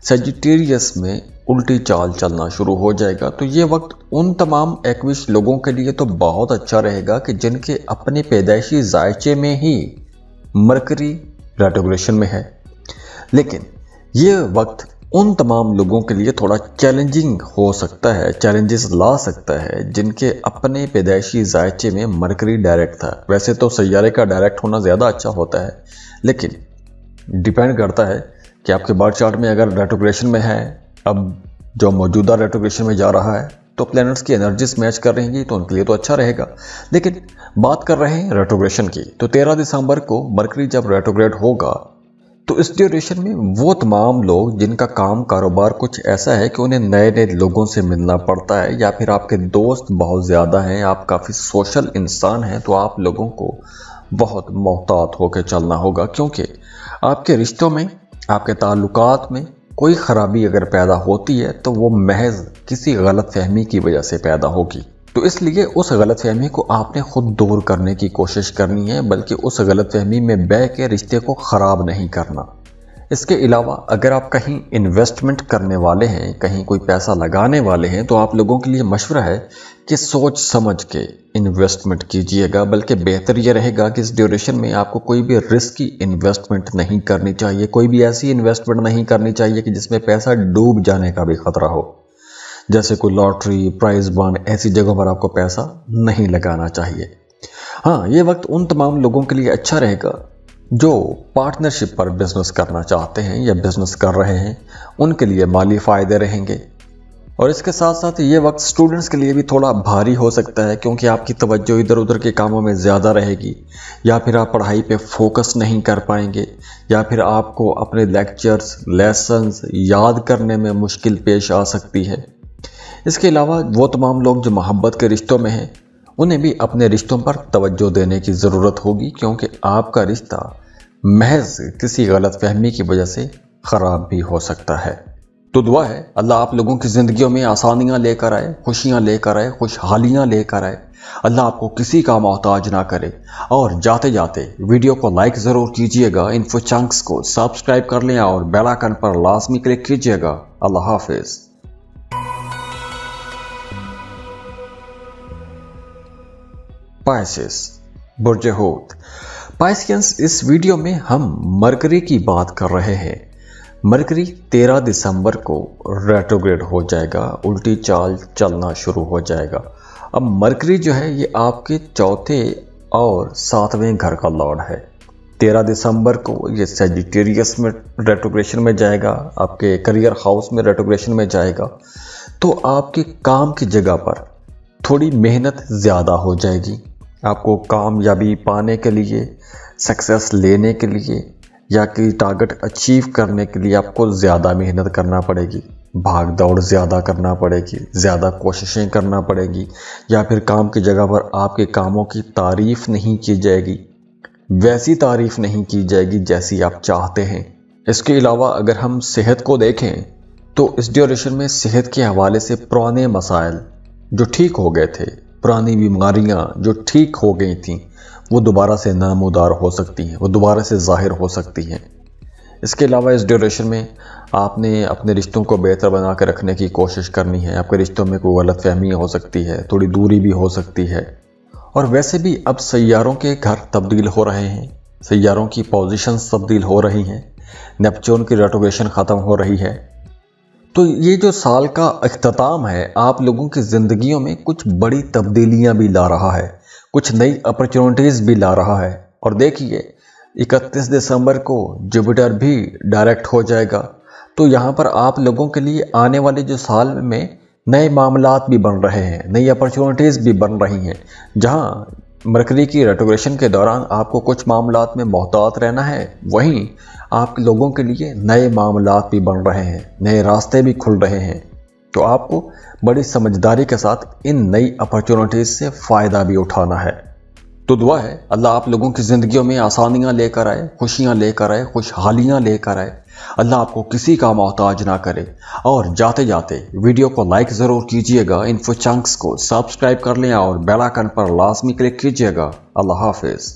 A: सजिटेरियस में उल्टी चाल चलना शुरू हो जाएगा। तो ये वक्त उन तमाम एक्विश लोगों के लिए तो बहुत अच्छा रहेगा कि जिनके अपने पैदाइशी जायचे में ही मरकरी रेट्रोग्रेशन में है, लेकिन ये वक्त उन तमाम लोगों के लिए थोड़ा चैलेंजिंग हो सकता है, चैलेंजेस ला सकता है जिनके अपने पैदाइशी जायचे में मरकरी डायरेक्ट था। वैसे तो सैयारे का डायरेक्ट होना ज़्यादा अच्छा होता है, लेकिन डिपेंड करता है कि आपके बर्थ चार्ट में अगर रेट्रोग्रेशन में है, अब जो मौजूदा रेट्रोग्रेशन में जा रहा है, तो प्लैनेट्स की एनर्जीज मैच कर रहेंगी तो उनके लिए तो अच्छा रहेगा। लेकिन बात कर रहे हैं रेट्रोग्रेशन की, तो 13 दिसंबर को मरकरी जब रेट्रोग्रेड होगा तो इस ड्यूरेशन में वो तमाम लोग जिनका काम कारोबार कुछ ऐसा है कि उन्हें नए नए लोगों से मिलना पड़ता है, या फिर आपके दोस्त बहुत ज़्यादा हैं, आप काफ़ी सोशल इंसान हैं, तो आप लोगों को बहुत मोहतात होकर चलना होगा, क्योंकि आपके रिश्तों में, आपके ताल्लुकात में कोई ख़राबी अगर पैदा होती है तो वो महज किसी गलत फहमी की वजह से पैदा होगी। तो इसलिए उस गलत फहमी को आपने खुद दूर करने की कोशिश करनी है, बल्कि उस गलत फहमी में बह के रिश्ते को ख़राब नहीं करना। इसके अलावा अगर आप कहीं इन्वेस्टमेंट करने वाले हैं, कहीं कोई पैसा लगाने वाले हैं, तो आप लोगों के लिए मशवरा है कि सोच समझ के इन्वेस्टमेंट कीजिएगा। बल्कि बेहतर यह रहेगा कि इस ड्यूरेशन में आपको कोई भी रिस्की इन्वेस्टमेंट नहीं करनी चाहिए, कोई भी ऐसी इन्वेस्टमेंट नहीं करनी चाहिए कि जिसमें पैसा डूब जाने का भी खतरा हो। जैसे कोई लॉटरी, प्राइज बॉन्ड, ऐसी जगहों पर आपको पैसा नहीं लगाना चाहिए। हाँ, ये वक्त उन तमाम लोगों के लिए अच्छा रहेगा जो पार्टनरशिप पर बिजनेस करना चाहते हैं या बिजनेस कर रहे हैं, उनके लिए माली फ़ायदे रहेंगे। और इसके साथ साथ ये वक्त स्टूडेंट्स के लिए भी थोड़ा भारी हो सकता है, क्योंकि आपकी तवज्जो इधर उधर के कामों में ज़्यादा रहेगी, या फिर आप पढ़ाई पे फोकस नहीं कर पाएंगे, या फिर आपको अपने लेक्चर्स, लेसन्स याद करने में मुश्किल पेश आ सकती है। इसके अलावा वो तमाम लोग जो मोहब्बत के रिश्तों में हैं, उन्हें भी अपने रिश्तों पर तवज्जो देने की ज़रूरत होगी, क्योंकि आपका रिश्ता महज किसी गलत फहमी की वजह से ख़राब भी हो सकता है। तो दुआ है अल्लाह आप लोगों की ज़िंदगियों में आसानियाँ लेकर आए, खुशियाँ लेकर आए, खुशहालियाँ लेकर आए। अल्लाह आपको किसी का मोहताज ना करे। और जाते जाते वीडियो को लाइक ज़रूर कीजिएगा, इन्फो चंक्स को सब्सक्राइब कर लें और बेल आइकन पर लाजमी क्लिक कीजिएगा। अल्लाह हाफिज़। पाइसेस, बुर्ज हूत। पाइसियंस, इस वीडियो में हम मरकरी की बात कर रहे हैं। मरकरी 13 दिसंबर को रेट्रोग्रेड हो जाएगा, उल्टी चाल चलना शुरू हो जाएगा। अब मरकरी जो है ये आपके चौथे और 7वें घर का लॉर्ड है। 13 दिसंबर को ये सजिटेरियस में रेट्रोग्रेशन में जाएगा, आपके करियर हाउस में रेट्रोग्रेशन में जाएगा। तो आपके काम की जगह पर थोड़ी मेहनत ज़्यादा हो जाएगी। आपको कामयाबी पाने के लिए, सक्सेस लेने के लिए या कि टारगेट अचीव करने के लिए आपको ज़्यादा मेहनत करना पड़ेगी, भाग दौड़ ज़्यादा करना पड़ेगी, ज़्यादा कोशिशें करना पड़ेगी, या फिर काम की जगह पर आपके कामों की तारीफ़ नहीं की जाएगी, वैसी तारीफ़ नहीं की जाएगी जैसी आप चाहते हैं। इसके अलावा अगर हम सेहत को देखें तो इस ड्यूरेशन में सेहत के हवाले से पुराने मसाइल जो ठीक हो गए थे, पुरानी बीमारियां जो ठीक हो गई थीं, वो दोबारा से नामोदार हो सकती हैं, वो दोबारा से ज़ाहिर हो सकती हैं। इसके अलावा इस ड्यूरेशन में आपने अपने रिश्तों को बेहतर बना कर रखने की कोशिश करनी है। आपके रिश्तों में कोई गलत फहमी हो सकती है, थोड़ी दूरी भी हो सकती है। और वैसे भी अब सैयारों के घर तब्दील हो रहे हैं, सैयारों की पोजीशंस तब्दील हो रही हैं, नेपच्यून की रेट्रोग्रेशन ख़त्म हो रही है। तो ये जो साल का अख्ताम है, आप लोगों की ज़िंदगियों में कुछ बड़ी तब्दीलियां भी ला रहा है, कुछ नई अपॉर्चुनिटीज़ भी ला रहा है। और देखिए 31 दिसंबर को जुपिटर भी डायरेक्ट हो जाएगा। तो यहाँ पर आप लोगों के लिए आने वाले जो साल में नए मामलात भी बन रहे हैं, नई अपॉर्चुनिटीज़ भी बन रही हैं। जहाँ मरकरी की रेट्रोग्रेशन के दौरान आपको कुछ मामलात में मोहतात रहना है, वहीं आप लोगों के लिए नए मामलात भी बन रहे हैं, नए रास्ते भी खुल रहे हैं। तो आपको बड़ी समझदारी के साथ इन नई अपॉर्चुनिटीज़ से फ़ायदा भी उठाना है। तो दुआ है अल्लाह आप लोगों की ज़िंदगियों में आसानियाँ लेकर आए, खुशियाँ लेकर आए, खुशहालियाँ लेकर आए। अल्लाह आपको किसी का मोहताज ना करे। और जाते जाते वीडियो को लाइक ज़रूर कीजिएगा, इन्फो चंक्स को सब्सक्राइब कर लें और बेल आइकन पर लाजमी क्लिक कीजिएगा। अल्लाह हाफिज़।